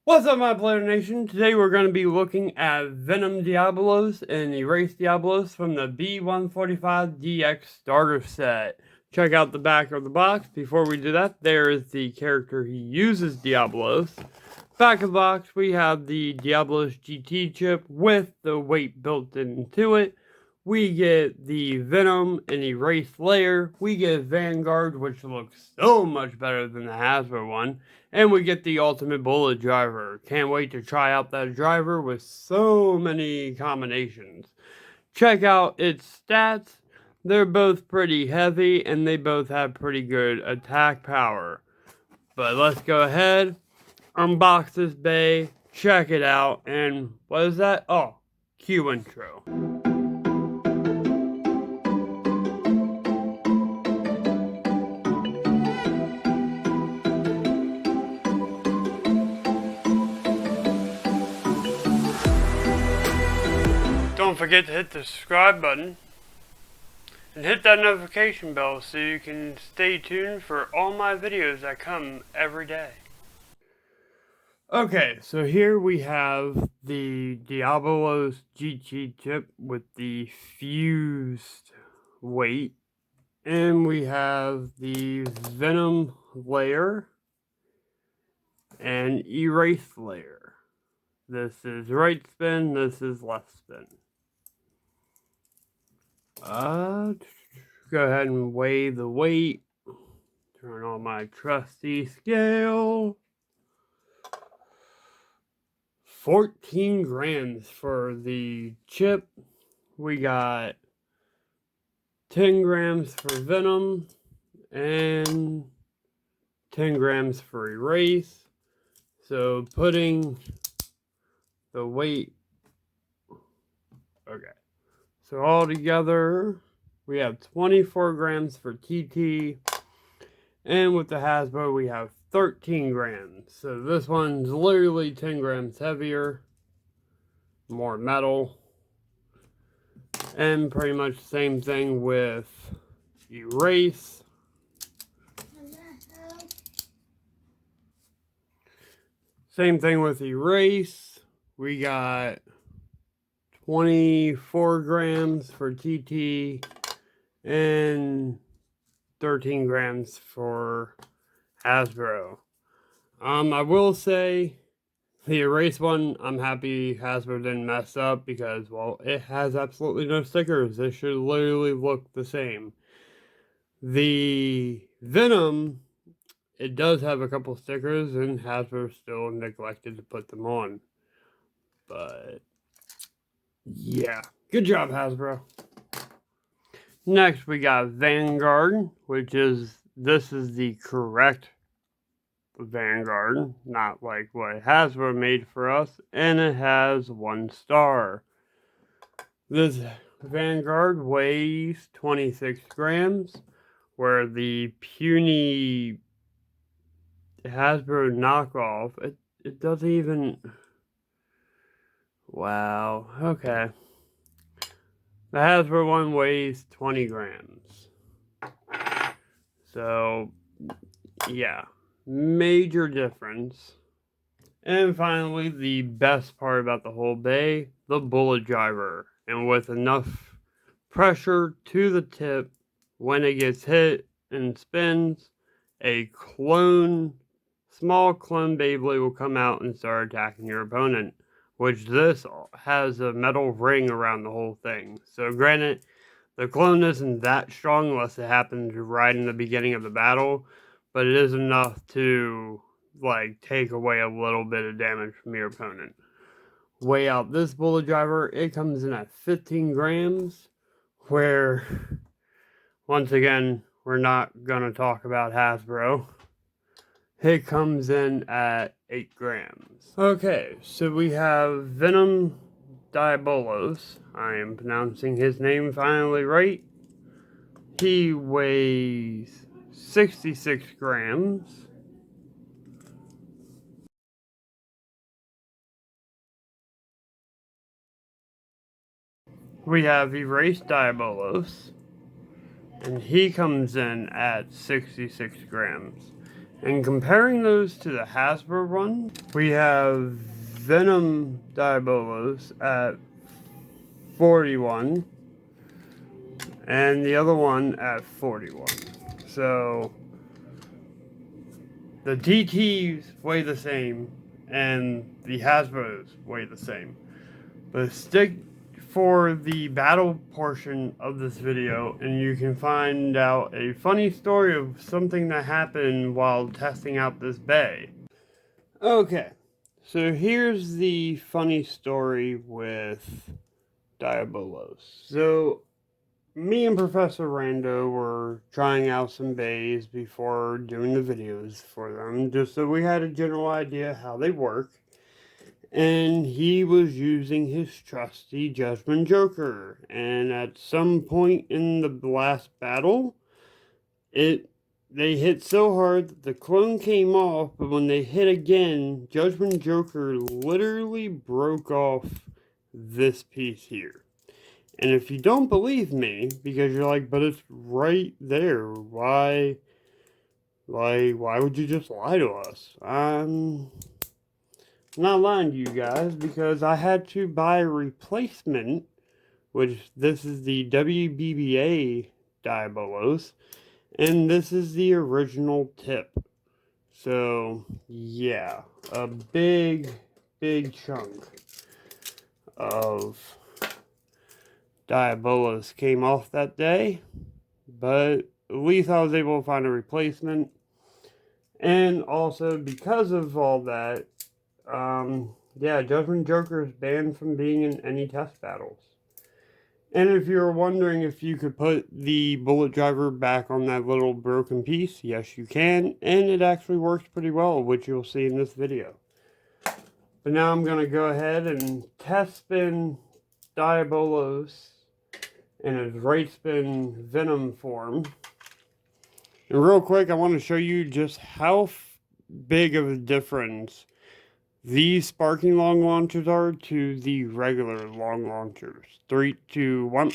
What's up, my player nation? Today we're going to be looking at Venom Diabolos and Erase Diabolos from the B145DX starter set. Check out the back of the box. Before we do that, there is the character he uses, Diabolos. Back of the box, we have the Diabolos GT chip with the weight built into it. We get the Venom and Erase layer. We get Vanguard, which looks so much better than the Hasbro one. And we get the Ultimate Bullet driver. Can't wait to try out that driver with so many combinations. Check out its stats. They're both pretty heavy and they both have pretty good attack power. But let's go ahead, unbox this Bey, check it out, and what is that? Oh, cue intro. Don't forget to hit the subscribe button and hit that notification bell so you can stay tuned for all my videos that come every day. Okay, so here we have the Diabolos GT chip with the fused weight, and we have the Venom layer and Erase layer. This is right spin, this is left spin. Go ahead and weigh the weight. Turn on my trusty scale. 14 grams for the chip. We got 10 grams for Venom and 10 grams for Erase. So putting the weight, okay. So all together, we have 24 grams for TT, and with the Hasbro, we have 13 grams. So this one's literally 10 grams heavier, more metal, and pretty much the same thing with Erase. Same thing with Erase. We got 24 grams for TT and 13 grams for Hasbro. I will say the Erase one, I'm happy Hasbro didn't mess up because, well, it has absolutely no stickers. It should literally look the same. The Venom, it does have a couple stickers and Hasbro still neglected to put them on. But yeah, good job, Hasbro. Next, we got Vanguard, which is, this is the correct Vanguard, not like what Hasbro made for us, and it has 1 star. This Vanguard weighs 26 grams, where the puny Hasbro knockoff, it doesn't even, wow, okay. The Hasbro one weighs 20 grams. So, yeah, major difference. And finally, the best part about the whole Bey, the bullet driver. And with enough pressure to the tip, when it gets hit and spins, a small clone Beyblade will come out and start attacking your opponent. Which this has a metal ring around the whole thing. So granted, the clone isn't that strong unless it happens right in the beginning of the battle, but it is enough to, like, take away a little bit of damage from your opponent. Weigh out this bullet driver, it comes in at 15 grams, where, once again, we're not going to talk about Hasbro. It comes in at 8 grams. Okay, so we have Venom Diabolos. I am pronouncing his name finally right. He weighs 66 grams. We have Erase Diabolos, and he comes in at 66 grams. And comparing those to the Hasbro one, we have Venom Diabolos at 41 and the other one at 41. So the DTs weigh the same and the Hasbros weigh the same. But stick for the battle portion of this video and you can find out a funny story of something that happened while testing out this bay. Okay, so here's the funny story with Diabolos. So me and Professor Rando were trying out some bays before doing the videos for them, just so we had a general idea how they work. And he was using his trusty Judgment Joker. And at some point in the last battle, they hit so hard that the clone came off, but when they hit again, Judgment Joker literally broke off this piece here. And if you don't believe me, because you're like, but it's right there, why would you just lie to us? I'm not lying to you guys, because I had to buy a replacement, which this is the WBBA Diabolos, and this is the original tip. So, yeah, a big chunk of Diabolos came off that day, but at least I was able to find a replacement. And also, because of all that, yeah, Judgment Joker is banned from being in any test battles. And if you're wondering if you could put the bullet driver back on that little broken piece, yes you can, and it actually works pretty well, which you'll see in this video. But now I'm going to go ahead and test spin Diabolos in his right spin Venom form. And real quick, I want to show you just how big of a difference these sparking long launchers are to the regular long launchers. 3, 2, 1.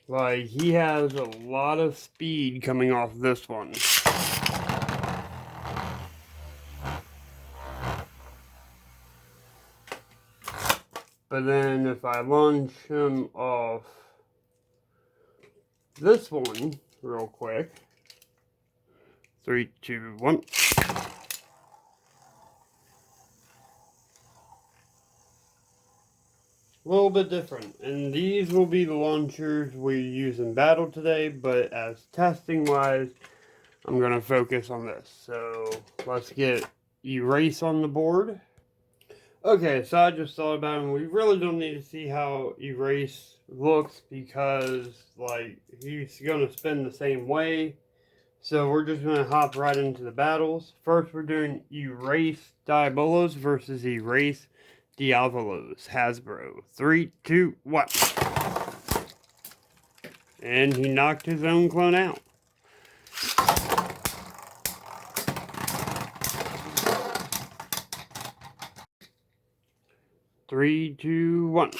Like, he has a lot of speed coming off this one. But then if I launch him off this one real quick. 3, 2, 1. A little bit different. And these will be the launchers we use in battle today, but as testing wise, I'm going to focus on this. So let's get Erase on the board. Okay, so I just thought about it, and we really don't need to see how Erase looks because, like, he's going to spin the same way. So we're just going to hop right into the battles. First, we're doing Erase Diabolos versus Erase Diabolos. Hasbro. 3, 2, 1. And he knocked his own clone out. Three, 2, 1.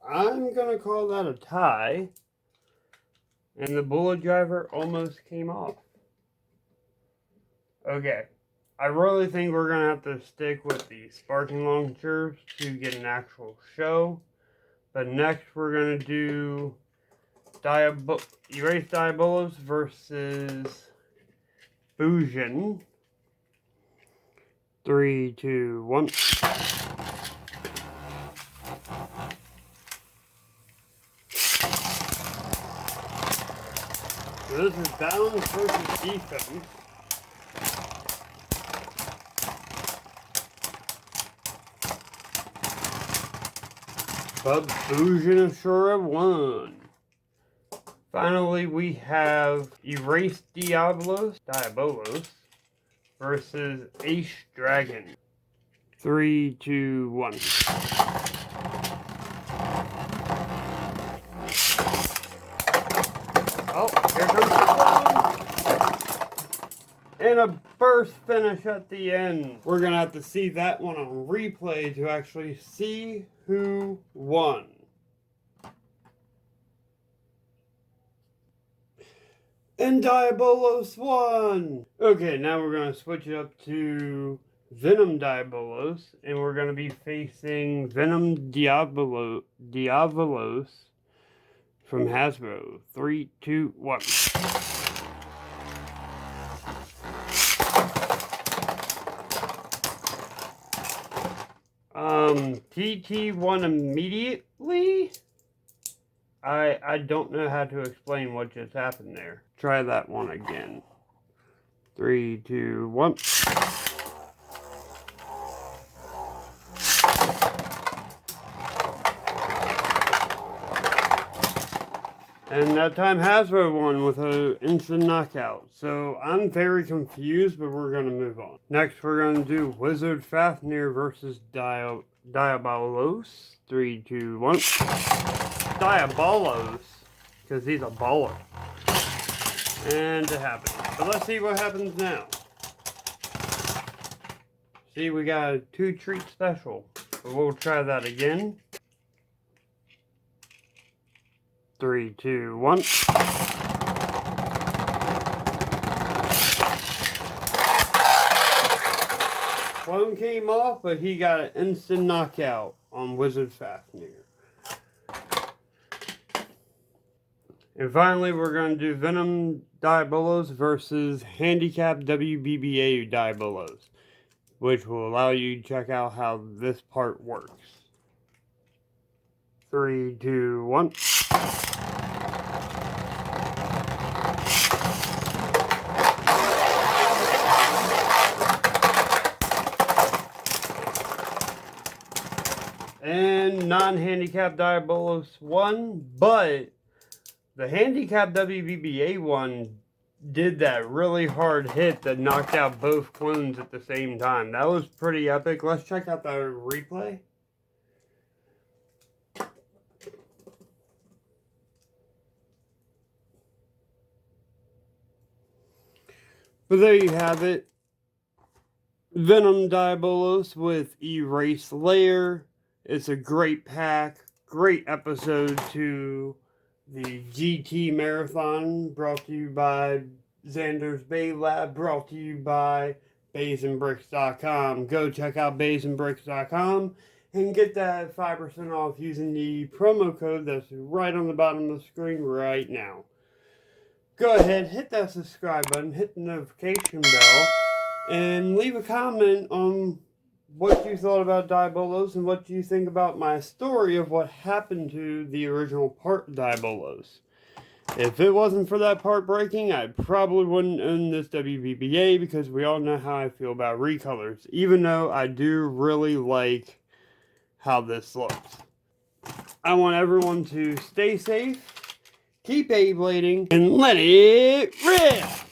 I'm gonna call that a tie. And the bullet driver almost came off. Okay. I really think we're gonna have to stick with the sparking launchers to get an actual show. But next we're gonna do Erase Diabolos versus Fusion. 3, 2, 1. So this is balance versus defense. But Fusion is sure have won. Finally, we have Erase Diabolos versus Ace Dragon. 3, 2, 1. And a burst finish at the end. We're going to have to see that one on replay to actually see who won. And Diabolos won! Okay, now we're going to switch it up to Venom Diabolos. And we're going to be facing Venom Diabolos from Hasbro. 3, 2, 1. TT won immediately? I don't know how to explain what just happened there. Try that one again. 3, 2, 1. And that time Hasbro won with an instant knockout. So I'm very confused, but we're going to move on. Next we're going to do Wizard Fafnir versus Diabolos. 3, 2, 1. Diabolos, because he's a baller. And it happened. But let's see what happens now. See, we got a 2 treat special. But we'll try that again. 3, 2, 1. One came off, but he got an instant knockout on Wizard Fafnir. And finally, we're going to do Venom Diabolos versus Handicap WBBA Diabolos, which will allow you to check out how this part works. 3, 2, 1. And non-handicap Diabolos won, but the handicap WBBA one did that really hard hit that knocked out both clones at the same time. That was pretty epic. Let's check out the replay. But there you have it. Venom Diabolos with Erase Layer. It's a great pack, great episode to the GT Marathon, brought to you by Xander's BeyLab, brought to you by BeyzandBricks.com. Go check out BeyzandBricks.com and get that 5% off using the promo code that's right on the bottom of the screen right now. Go ahead, hit that subscribe button, hit the notification bell, and leave a comment on what you thought about Diabolos and what you think about my story of what happened to the original part Diabolos. If it wasn't for that part breaking, I probably wouldn't own this WBBA because we all know how I feel about recolors, even though I do really like how this looks. I want everyone to stay safe, keep Beyblading, and let it rip!